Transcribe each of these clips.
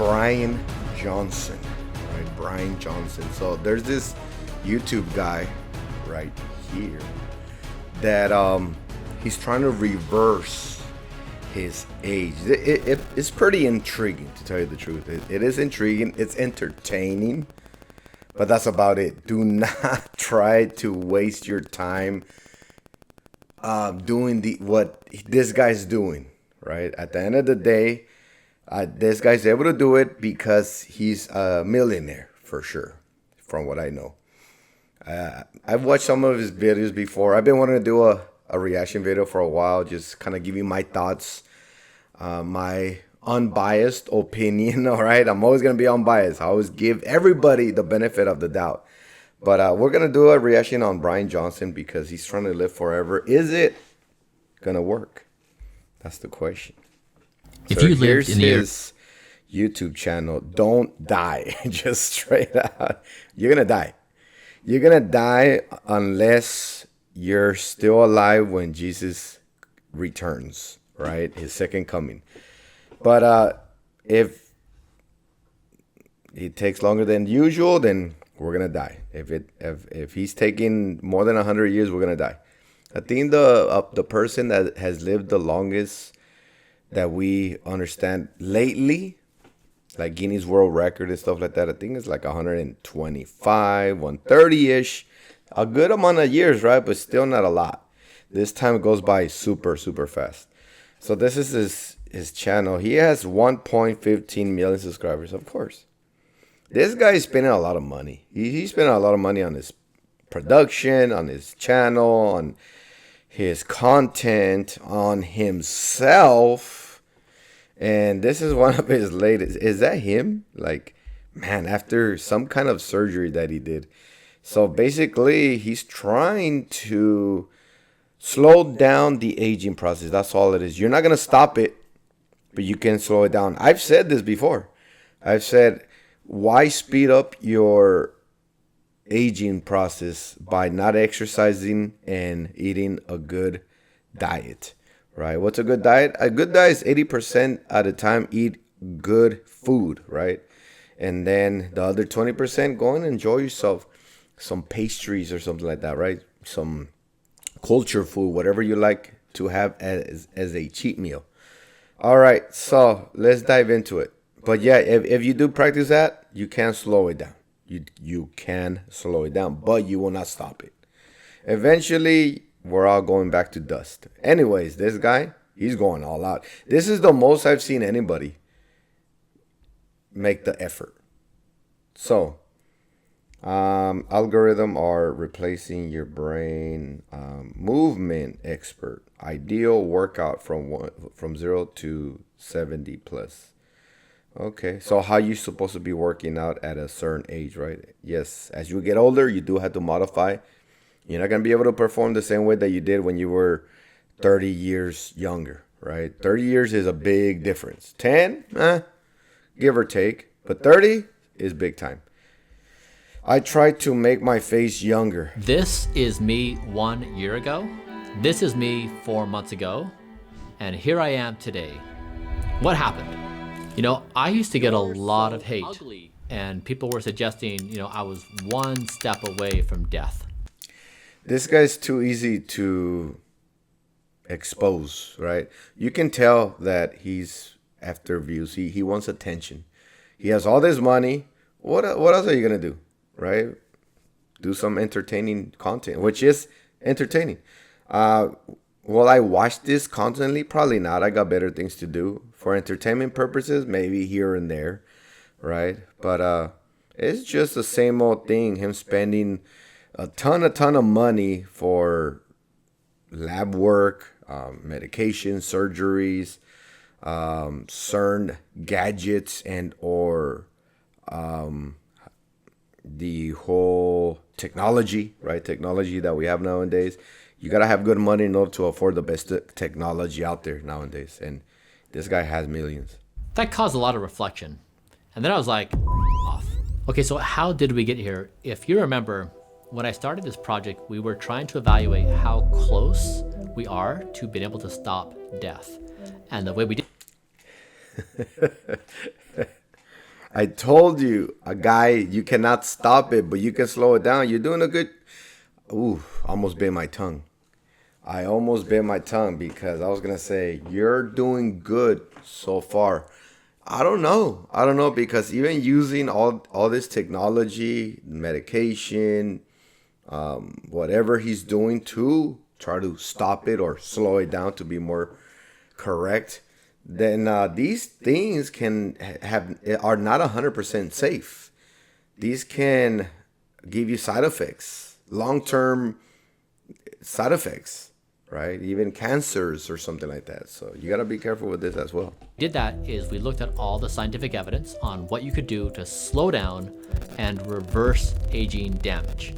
Bryan Johnson, right? Bryan Johnson. So there's this YouTube guy right here that he's trying to reverse his age. It's pretty intriguing, to tell you the truth. It is intriguing. It's entertaining, but that's about it. Do not try to waste your time doing what this guy's doing. Right? At the end of the day, this guy's able to do it because he's a millionaire for sure, from what I know. I've watched some of his videos before. I've been wanting to do a reaction video for a while, just kind of give you my thoughts, my unbiased opinion. All right, I'm always gonna be unbiased. I always give everybody the benefit of the doubt. But we're gonna do a reaction on Bryan Johnson because he's trying to live forever. Is it gonna work? That's the question. If So you lived in the his YouTube channel. Don't die. Just straight out. You're gonna die. You're gonna die unless you're still alive when Jesus returns, right? His second coming. But if it takes longer than usual, then we're gonna die. If he's taking more than 100 years, we're gonna die. I think the person that has lived the longest that we understand lately, like Guinness World Record and stuff like that, I think it's like 125, 130-ish. A good amount of years, right? But still not a lot. This time goes by super, super fast. So this is his channel. He has 1.15 million subscribers, of course. This guy is spending a lot of money. He's spending a lot of money on his production, on his channel, on his content, on himself. And this is one of his latest. Is that him? Like, man, after some kind of surgery that he did. So basically, he's trying to slow down the aging process. That's all it is. You're not going to stop it, but you can slow it down. I've said this before. I've said, why speed up your aging process by not exercising and eating a good diet, right? What's a good diet? A good diet is 80% at a time eat good food, right? And then the other 20% go and enjoy yourself some pastries or something like that, right? Some culture food, whatever you like to have as a cheat meal. All right, so let's dive into it. But yeah, if you do practice that, you can slow it down. You can slow it down, but you will not stop it. Eventually, we're all going back to dust. Anyways, this guy, he's going all out. This is the most I've seen anybody make the effort. So, algorithm are replacing your brain. Movement expert. Ideal workout from 0 to 70 plus. Okay, so how you supposed to be working out at a certain age, right? Yes, as you get older, you do have to modify. You're not going to be able to perform the same way that you did when you were 30 years younger, right? 30 years is a big difference. 10, give or take, but 30 is big time. I tried to make my face younger. This is me 1 year ago. This is me 4 months ago. And here I am today. What happened? You know, I used to get a lot of hate, and people were suggesting, I was one step away from death. This guy's too easy to expose, right? You can tell that he's after views. He wants attention. He has all this money. What else are you going to do, right? Do some entertaining content, which is entertaining. Will I watch this constantly? Probably not. I got better things to do. For entertainment purposes, maybe here and there, right? But it's just the same old thing. Him spending a ton of money for lab work, medication, surgeries, CERN gadgets, and or the whole technology, right? Technology that we have nowadays. You got to have good money in order to afford the best technology out there nowadays. And this guy has millions. That caused a lot of reflection. And then I was like, off. Okay, so how did we get here? If you remember, when I started this project, we were trying to evaluate how close we are to being able to stop death. And the way we did I told you, a guy, you cannot stop it, but you can slow it down. You're doing a good. Ooh, almost bit my tongue. I almost bit my tongue because I was gonna say you're doing good so far. I don't know. I don't know because even using all this technology, medication, whatever he's doing to try to stop it or slow it down to be more correct, then these things can have are not 100% safe. These can give you side effects, long-term side effects, right? Even cancers or something like that. So you got to be careful with this as well. Did that is we looked at all the scientific evidence on what you could do to slow down and reverse aging damage.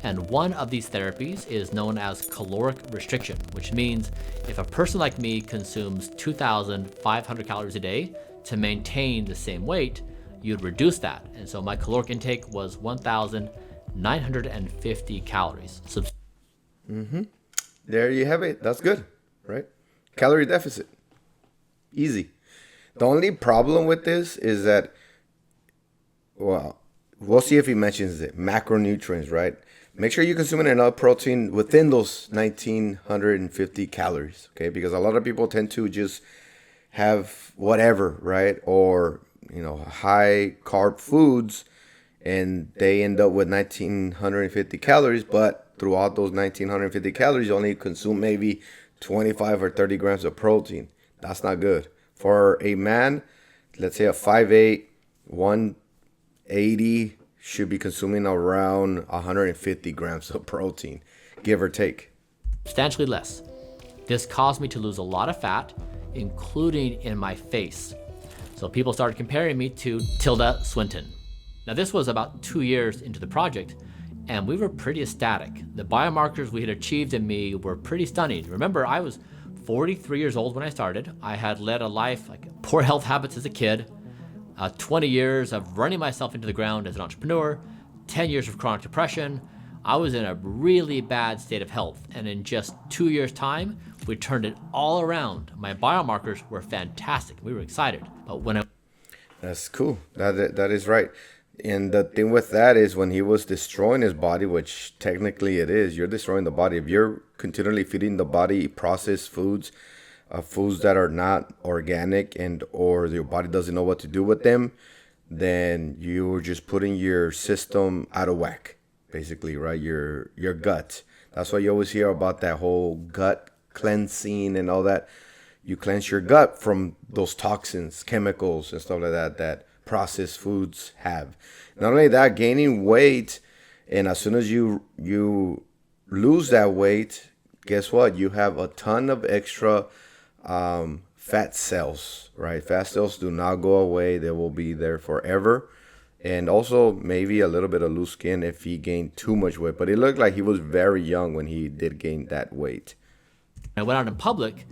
And one of these therapies is known as caloric restriction, which means if a person like me consumes 2,500 calories a day to maintain the same weight, you'd reduce that. And so my caloric intake was 1,950 calories. There you have it. That's good, right? Calorie deficit. Easy. The only problem with this is that, well, we'll see if he mentions it. Macronutrients, right? Make sure you're consuming enough protein within those 1,950 calories, okay? Because a lot of people tend to just have whatever, right? Or, high carb foods, and they end up with 1,950 calories, but throughout those 1,950 calories, you only consume maybe 25 or 30 grams of protein. That's not good. For a man, let's say a 5'8", 180, should be consuming around 150 grams of protein, give or take. Substantially less. This caused me to lose a lot of fat, including in my face. So people started comparing me to Tilda Swinton. Now this was about 2 years into the project, and we were pretty ecstatic. The biomarkers we had achieved in me were pretty stunning. Remember, I was 43 years old when I started. I had led a life like poor health habits as a kid, 20 years of running myself into the ground as an entrepreneur, 10 years of chronic depression. I was in a really bad state of health, and in just 2 years' time, we turned it all around. My biomarkers were fantastic. We were excited. But That's cool. That is right. And the thing with that is when he was destroying his body, which technically it is, you're destroying the body. If you're continually feeding the body processed foods, foods that are not organic, and or your body doesn't know what to do with them, then you're just putting your system out of whack, basically, right? Your gut. That's why you always hear about that whole gut cleansing and all that. You cleanse your gut from those toxins, chemicals, and stuff like that processed foods have. Not only that, gaining weight, and as soon as you lose that weight, guess what? You have a ton of extra fat cells, right? Fat cells do not go away. They will be there forever. And also maybe a little bit of loose skin if he gained too much weight. But it looked like he was very young when he did gain that weight. I went out in public,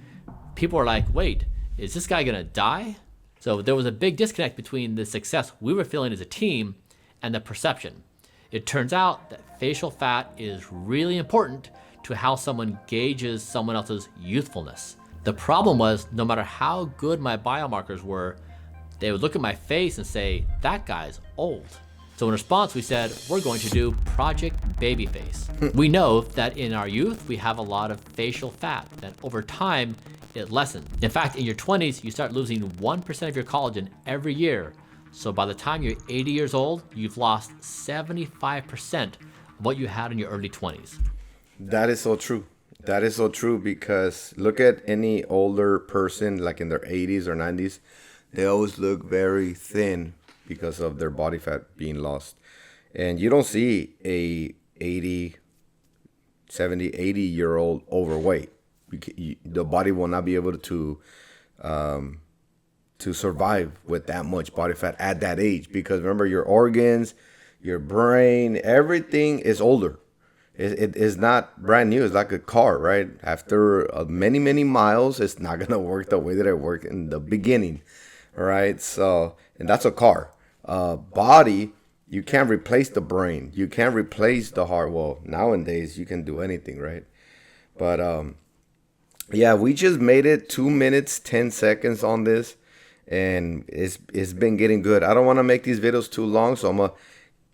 people were like, wait, is this guy gonna die? So there was a big disconnect between the success we were feeling as a team and the perception. It turns out that facial fat is really important to how someone gauges someone else's youthfulness. The problem was, no matter how good my biomarkers were, they would look at my face and say, that guy's old. So in response, we said, we're going to do Project Babyface. We know that in our youth, we have a lot of facial fat, that over time, it lessens. In fact, in your 20s, you start losing 1% of your collagen every year. So by the time you're 80 years old, you've lost 75% of what you had in your early 20s. That is so true. That is so true because look at any older person, like in their 80s or 90s, they always look very thin because of their body fat being lost. And you don't see a 80-year-old overweight. The body will not be able to survive with that much body fat at that age because remember, your organs, your brain, everything is older. It is not brand new. It's like a car, right? After many, many miles, it's not going to work the way that it worked in the beginning, right? So, and that's a car. Body, you can't replace the brain. You can't replace the heart. Well, nowadays, you can do anything, right? But, yeah, we just made it 2 minutes, 10 seconds on this. and it's been getting good. I don't want to make these videos too long, so I'm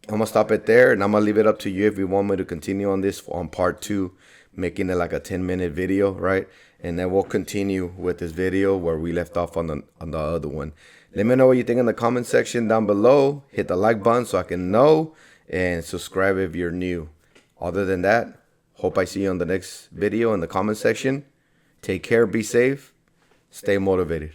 gonna stop it there, and I'm gonna leave it up to you if you want me to continue on this on part two, making it like a 10-minute video, right? And then we'll continue with this video where we left off on the other one. Let me know what you think in the comment section down below. Hit the like button so I can know, and subscribe if you're new. Other than that, hope I see you on the next video in the comment section. Take care, be safe, stay motivated.